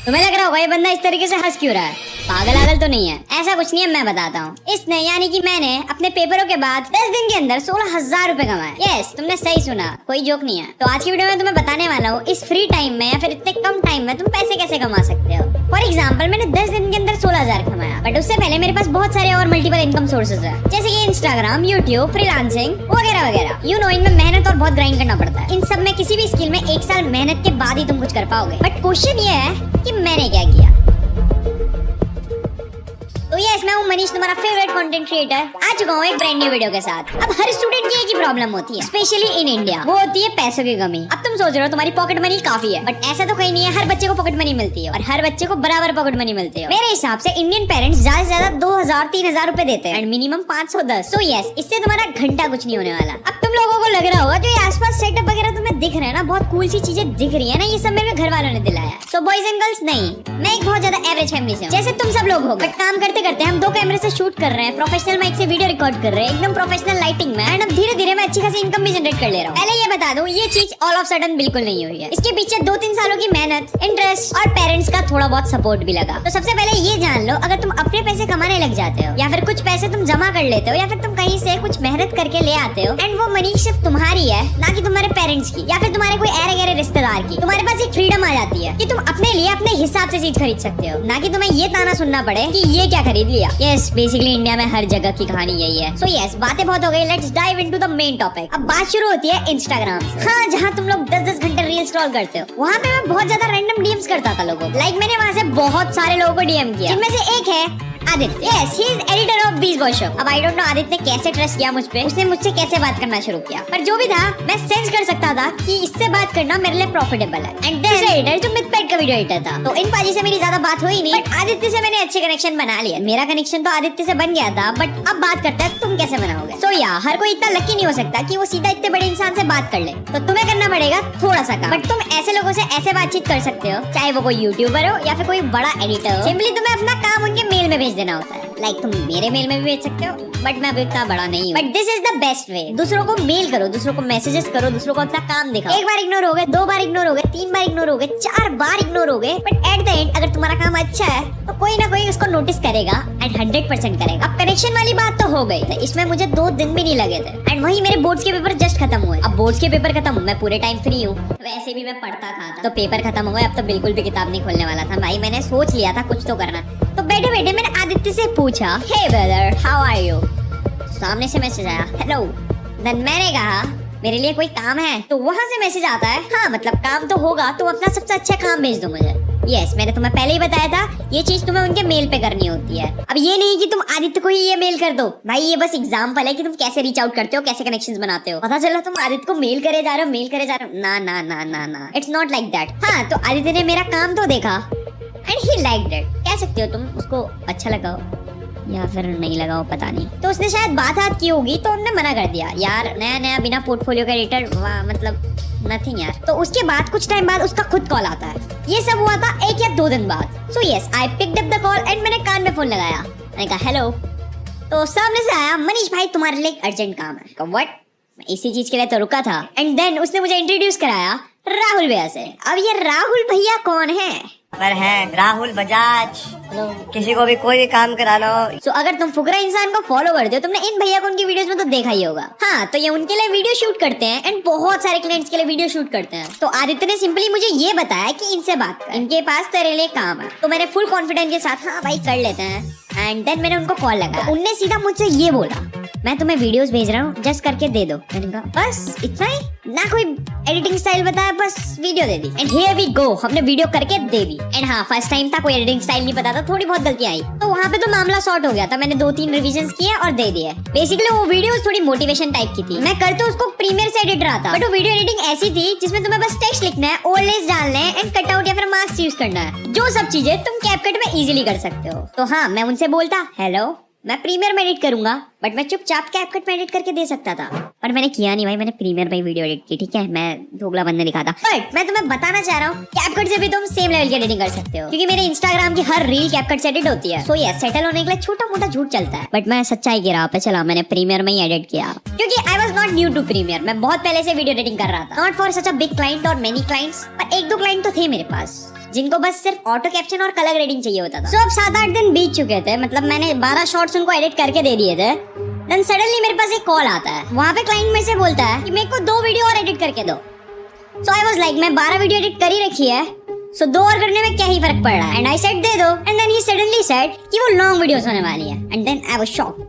तुम्हें लग रहा होगा ये बंदा इस तरीके से हंस क्यों रहा है, पागल आगल तो नहीं है? ऐसा कुछ नहीं है, मैं बताता हूँ। इसने यानी कि मैंने अपने पेपरों के बाद 10 दिन के अंदर 16,000 रुपए कमाए। यस, तुमने सही सुना, कोई जोक नहीं है। तो आज की वीडियो में तुम्हें बताने वाला हूँ इस फ्री टाइम में या फिर इतने कम टाइम में तुम पैसे कैसे कमा सकते हो। फॉर एग्जाम्पल, मैंने 10 दिन के अंदर 16,000 कमाया, बट उससे पहले मेरे पास बहुत सारे और मल्टीपल इनकम सोर्सेज है, जैसे कि इंस्टाग्राम, यूट्यूब, फ्रीलांसिंग वगैरह वगैरह। यू नो, इनमें मेहनत और बहुत ग्राइंड करना पड़ता है। इन सब में किसी भी स्किल में 1 साल मेहनत के बाद ही तुम कुछ कर पाओगे। बट क्वेश्चन ये है कि मैंने क्या किया। तो यस, मैं हूँ मनीष, तुम्हारा फेवरेट कंटेंट क्रिएटर। आ चुका हूँ एक ब्रांड न्यू वीडियो के साथ। अब हर स्टूडेंट की एक ही प्रॉब्लम होती है, स्पेशली इन इंडिया, वो होती है पैसों की कमी। अब तुम सोच रहे हो तुम्हारी पॉकेट मनी काफी है, बट ऐसा तो कहीं नहीं है। हर बच्चे को पॉकेट मनी मिलती है और हर बच्चे को बराबर पॉकेट मनी मिलती है। मेरे हिसाब से इंडियन पेरेंट्स ज्यादा से ज्यादा 2,000-3,000 रुपए देते हैं एंड मिनिमम 510। सो यस, इससे तुम्हारा घंटा कुछ नहीं होने वाला। अब तुम लोगों को लग रहा होगा जो ये आसपास सेटअप वगैरह तुम्हें दिख रहे हैं ना, बहुत कूल सी चीजें दिख रही है ना, ये सब मेरे घर वालों ने दिलाया। सो बॉयज एंड गर्ल्स, नहीं, मैं एक बहुत ज्यादा एवरेज फैमिली से हूँ, जैसे तुम सब लोग हो। बट काम करते करते हम 2 कैमरे से शूट कर रहे हैं, प्रोफेशनल माइक से वीडियो रिकॉर्ड कर रहे हैं, एकदम प्रोफेशनल लाइटिंग में, एंड अब धीरे धीरे मैं अच्छी खासी इनकम भी जनरेट कर ले रहा हूँ। पहले ये बता दूं, ये चीज ऑल ऑफ सडन बिल्कुल नहीं हुई है। इसके पीछे 2-3 सालों की मेहनत, इंटरेस्ट और पेरेंट्स का थोड़ा बहुत सपोर्ट भी लगा। तो सबसे पहले ये जान लो, अगर तुम अपने पैसे कमाने लग जाते हो या फिर कुछ पैसे तुम जमा कर लेते हो या फिर तुम कहीं से कुछ मेहनत करके ले आते हो एंड वो मनी सिर्फ तुम्हारी है, ना कि तुम्हारे पेरेंट्स की या फिर तुम्हारे कोई ऐरे गहरे रिश्तेदार की, तुम्हारे पास एक फ्रीडम आ जाती है कि तुम अपने लिए अपने हिसाब से चीज खरीद सकते हो, ना कि तुम्हें ये ताना सुनना पड़े कि ये क्या खरीद लिया। यस, बेसिकली इंडिया में हर जगह की कहानी यही है। सो यस, बातें बहुत हो गई, let's dive into the main topic. अब बात शुरू होती है इंस्टाग्राम से। हाँ, जहाँ तुम लोग 10-10 घंटे रील स्क्रॉल करते हो, वहाँ पे मैं बहुत ज्यादा रैंडम डीएम्स करता था लोगों को। मैंने वहाँ से बहुत सारे लोगों को डीएम किया, जिनमें से एक है Aditya. Yes, he is editor of बीस बॉय शो। अब आई डोंट नो आदित्य ने कैसे ट्रस्ट किया मुझ पे, उसने मुझसे कैसे बात करना शुरू किया, पर जो भी था मैं सेंस कर सकता था कि इससे बात करना मेरे लिए प्रॉफिटेबल है। एंड दूसरा एडिटर जो मिथपेट का वीडियो एडिटर था, तो इन पाजी से मेरी ज्यादा बात हुई नहीं, बट आदित्य से मैंने अच्छे कनेक्शन बना लिया। मेरा कनेक्शन तो आदित्य से बन गया था, बट अब बात करता है तुम कैसे बनाओगे। सो या, हर कोई इतना लकी नहीं हो सकता कि वो सीधा इतने बड़े इंसान से बात कर ले, तो तुम्हें करना पड़ेगा थोड़ा सा काम। बट तुम ऐसे लोगों से ऐसे बातचीत कर सकते हो, चाहे वो कोई यूट्यूबर हो या फिर कोई बड़ा एडिटर हो। सिंपली तुम्हें अपना काम उनके मेल में भेज देना होता है। तुम मेरे मेल में भी भेज सकते हो, बट मैं अभी इतना बड़ा नहीं हूँ। But this is the best way. दूसरों को मेल करो, दूसरों को मैसेजेस करो, दूसरों को अपना काम दिखाओ। 1 बार इग्नोर हो गए, 2 बार इग्नोर हो गए, 3 बार इग्नोर हो गए, 4 बार इग्नोर हो गए, बट एट द एंड अगर तुम्हारा काम अच्छा है तो कोई ना कोई उसको नोटिस करेगा एंड 100% करेगा। अब कनेक्शन वाली बात तो हो गई, तो इसमें मुझे 2 दिन भी नहीं लगे थे एंड वही मेरे बोर्ड्स के पेपर जस्ट खत्म हुए। अब बोर्ड्स के पेपर खत्म, मैं पूरे टाइम फ्री हूँ। वैसे भी मैं पढ़ता था, तो पेपर खत्म हो गए, अब तो बिल्कुल भी किताब नहीं खोलने वाला था भाई। मैंने सोच लिया था कुछ तो करना। तो बैठे बैठे मैंने आदित्य से पूछा, हे ब्रदर, हाउ आर यू। सामने से मैसेज आया, हेलो। देन मैंने कहा, मेरे लिए कोई काम है, तो वहां से मैसेज आता है, हाँ मतलब काम तो होगा, तुम अपना सबसे अच्छा काम भेज दो मुझे। यस, मैंने तुम्हें पहले ही बताया था ये चीज तुम्हें उनके मेल पे करनी होती है। अब ये नहीं कि तुम आदित्य को ही ये मेल कर दो भाई, ये बस एग्जांपल है कि तुम कैसे रीच आउट करते हो, कैसे कनेक्शंस बनाते हो। पता चला तुम आदित्य को मेल करे जा रहे हो, मेल करे जा रहे हो। ना ना ना ना ना, इट्स नॉट लाइक दैट। हाँ, तो आदित्य ने मेरा काम तो देखा एंड ही लाइक्ड इट। कह सकते हो तुम उसको अच्छा लगा हो या फिर नहीं लगा हो, पता नहीं। तो उसने शायद बात की होगी, तो उन्होंने मना कर दिया। यार नया नया बिना पोर्टफोलियो का एडिटर, मतलब नथिंग यार। तो उसके बाद कुछ टाइम बाद उसका खुद कॉल आता है। ये सब हुआ था 1 या 2 दिन बाद। So yes, I picked up the call and मैंने कान में फोन लगाया। मैंने कहा हेलो। तो सामने से आया, मनीष भाई तुम्हारे लिए एक अर्जेंट काम है। व्हाट? मैं इसी चीज के लिए तो रुका था। एंड देन उसने मुझे इंट्रोड्यूस कराया राहुल भैया से। अब ये राहुल भैया कौन है? पर है राहुल बजाज। किसी को भी कोई भी काम करा लो। सो अगर तुम फुकरा इंसान को फॉलो करते हो, तुमने इन भैया को उनकी वीडियोस में तो देखा ही होगा। हाँ, तो ये उनके लिए वीडियो शूट करते हैं एंड बहुत सारे क्लाइंट्स के लिए वीडियो शूट करते हैं। तो आदित्य ने सिंपली मुझे ये बताया कि इनसे बात कर, इनके पास तेरे लिए काम है। तो मैंने फुल कॉन्फिडेंस के साथ हाँ भाई कर लेते हैं। एंड देन मैंने उनको कॉल लगाया। उनने सीधा मुझसे ये बोला, मैं तुम्हें वीडियोस भेज रहा हूँ, जस्ट करके दे दो। मैंने कहा बस इतना ही? ना कोई एडिटिंग स्टाइल बताया, बस वीडियो दे दी। एंड हियर वी गो, हमने वीडियो करके दे दी। एंड हाँ, फर्स्ट टाइम था, कोई एडिटिंग स्टाइल नहीं पता था, थोड़ी बहुत गलतियां आई, तो वहाँ पे तो मामला सॉर्ट हो गया था। मैंने 2-3 रिविजन्स किए और दे दिए। बेसिकली वो वीडियो थोड़ी मोटिवेशन टाइप की थी। मैं कर तो उसको प्रीमियर से एडिट रहा था, बट वो वीडियो एडिटिंग ऐसी थी जिसमें तुम्हें बस टेक्स्ट लिखना है, ओवरलेस डालना है एंड कटआउट या फिर मार्क्स यूज करना है, जो सब चीजें तुम कैपकट में इजीली कर सकते हो। तो हाँ, मैं उनसे बोलता हेलो, मैं प्रीमियर में एडिट करूंगा, बट मैं चुपचाप कैपकट में एडिट करके दे सकता था, पर मैंने किया नहीं भाई। मैंने प्रीमियर में वीडियो एडिट की, ठीक है, मैं दोगला बनने दिखा था। बट मैं तुम्हें बताना चाह रहा हूँ, कैपकट से भी तुम सेम लेवल की एडिटिंग कर सकते हो, क्योंकि मेरे इंस्टाग्राम की हर रील कैपकट से एडिट होती है। सो यस, सेटल होने के लिए छोटा मोटा झूठ चलता है, बट मैं सच्चाई की राह पे चला। मैंने प्रीमियर में ही एडिट किया, क्योंकि I was not new to Premiere. मैं बहुत पहले से वीडियो एडिटिंग कर रहा था, not for such a big client और मेनी क्लाइंट्स, पर 1-2 क्लाइंट तो थे मेरे पास जिनको बस सिर्फ ऑटो कैप्शन और कलर ग्रेडिंग चाहिए होता था। अब 7-8 दिन बीत चुके थे, मतलब मैंने 12 शॉर्ट्स उनको एडिट करके दे दिए थे। देन सडनली मेरे पास एक कॉल आता है, वहाँ पे क्लाइंट में से बोलता है कि मेरे को 2 वीडियो और एडिट करके दो। सो आई वाज लाइक, मैं 12 वीडियो एडिट कर ही रखी है, सो 2 और करने में क्या ही फर्क पड़ रहा है। एंड आई सेड दे दो, and then he suddenly said कि वो लॉन्ग वीडियोस होने वाली है। And then I was shocked,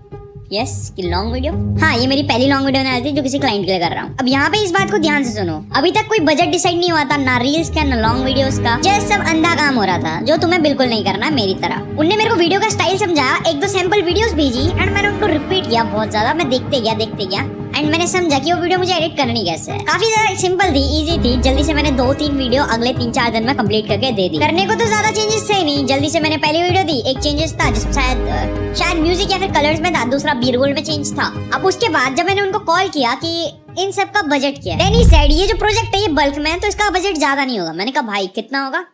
yes कि लॉन्ग वीडियो। हाँ, ये मेरी पहली लॉन्ग वीडियो होने वाली थी जो किसी क्लाइंट के लिए कर रहा हूँ। अब यहाँ पे इस बात को ध्यान से सुनो, अभी तक कोई बजट डिसाइड नहीं हुआ था, ना रील्स का ना लॉन्ग वीडियोस का, जस्ट सब अंधा काम हो रहा था जो तुम्हें बिल्कुल नहीं करना मेरी तरह। उनने मेरे को वीडियो का स्टाइल समझाया, 1-2 सैंपल वीडियोस भेजी एंड मैंने उनको रिपीट किया बहुत ज्यादा। मैं देखते गया एंड मैंने समझा कि वो वीडियो मुझे एडिट करनी कैसे है। काफी ज्यादा सिंपल थी, इजी थी। जल्दी से मैंने 2-3 वीडियो अगले 3-4 दिन में कंप्लीट करके दे दी। करने को तो ज्यादा चेंजेस थे नहीं, जल्दी से मैंने पहली वीडियो दी, एक चेंजेस था जिसमें शायद म्यूजिक या फिर कलर्स में था, दूसरा बी-रोल में चेंज था। अब उसके बाद जब मैंने उनको कॉल किया कि इन सब का बजट क्या है, देन ही सेड ये जो प्रोजेक्ट है ये बल्क में है तो इसका बजट ज्यादा नहीं होगा। मैंने कहा भाई कितना होगा?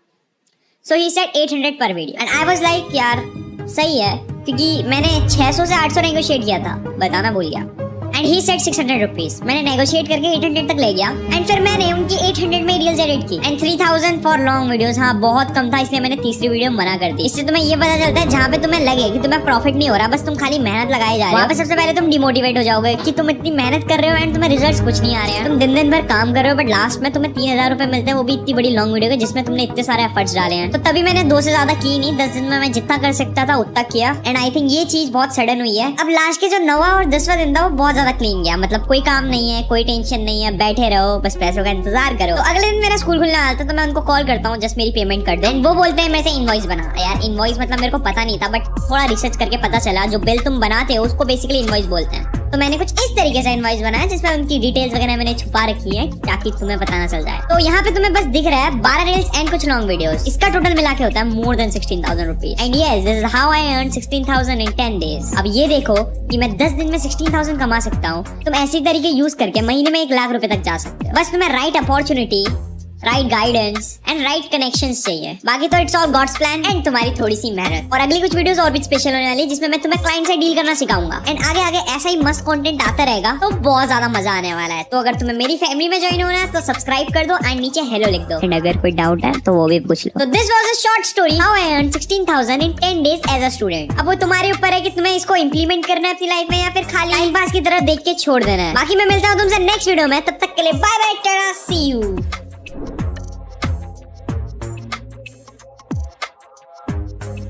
सो ही सेड 800 पर video. And I was like यार सही है, क्योंकि मैंने 600 से 800 नेगोशिएट किया था, बताना भूल गया। And he said 600 rupees. मैंने नेगोशिएट करके 800 तक ले गया एंड फिर मैंने उनकी 800 में रील्स एडिट की एंड 3000 फॉर लॉन्ग वीडियोस। हाँ, बहुत कम था, इसलिए मैंने तीसरी वीडियो मना कर दी। इससे तुम्हें ये पता चलता है जहाँ पे तुम्हें लगे कि तुम्हें प्रॉफिट नहीं हो रहा, बस तुम खाली मेहनत लगाए जा रहे हो, वहाँ पे सबसे पहले तुम डिमोटिवेट हो जाओगे कि तुम इतनी मेहनत कर रहे हो एंड तुम्हें रिजल्ट्स कुछ नहीं आ रहे हैं। तुम दिन भर काम कर रहे हो बट लास्ट में तुम्हें 3000 रुपए मिलते हैं, वो भी इतनी बड़ी लॉन्ग वीडियो के जिसमें तुमने इतने सारे एफर्ट्स डाले हैं। तो तभी मैंने 2 से ज्यादा की नहीं, 10 दिन में मैं जितना कर सकता था उतना किया। एंड आई थिंक ये चीज बहुत सडन हुई है। अब लास्ट के जो 9वां और 10वां दिन था वो बहुत ज्यादा क्लीन गया, मतलब कोई काम नहीं है, कोई टेंशन नहीं है, बैठे रहो, बस पैसों का इंतजार करो। तो अगले दिन मेरा स्कूल खुलने वाला था, तो मैं उनको कॉल करता हूँ जस्ट मेरी पेमेंट कर दे। वो बोलते हैं मेरे से इनवॉइस बना। यार इनवॉइस मतलब मेरे को पता नहीं था, बट थोड़ा रिसर्च करके पता चला जो बिल तुम बनाते हो उसको बेसिकली इनवॉइस बोलते हैं। तो मैंने कुछ इस तरीके से इनवॉइस बनाया जिसमें उनकी डिटेल्स वगैरह मैंने छुपा रखी है ताकि तुम्हें पता ना चल जाए। तो यहाँ पे तुम्हें बस दिख रहा है 12 रील्स एंड कुछ लॉन्ग वीडियोस। इसका टोटल मिला के होता है more than 16,000 rupees. And yes, this is how I earn 16,000 in 10 days. अब ये देखो कि मैं 10 दिन में 16,000 कमा सकता हूँ। तुम ऐसी तरीके यूज करके महीने में 1 लाख रुपए तक जा सकते हो। बस तुम्हें right opportunity, right guidance and right connections चाहिए। बाकी तो it's all God's plan and तुम्हारी थोड़ी सी मेहनत। और अगली कुछ वीडियोस और भी स्पेशल होने वाली है जिसमें मैं तुम्हें क्लाइंट से डील करना सिखाऊंगा। एंड आगे आगे ऐसा ही मस्त कंटेंट आता रहेगा, तो बहुत ज्यादा मजा आने वाला है। तो अगर तुम्हें मेरी फैमिली में ज्वाइन होना है तो सब्सक्राइब कर दो एंड नीचे हेलो लिख दो। एंड अगर कोई डाउट है तो वो भी पूछ लो। तो this was a short story how I earn 16,000 in 10 days as a student. अब वो तुम्हारे ऊपर है कि तुम्हें इसको इंप्लीमेंट करना है अपनी लाइफ में या फिर खाली टाइम पास की तरह देख के छोड़ देना है। बाकी मैं मिलता हूँ तुमसे नेक्स्ट वीडियो में, तब तक के लिए bye bye, tata, see you.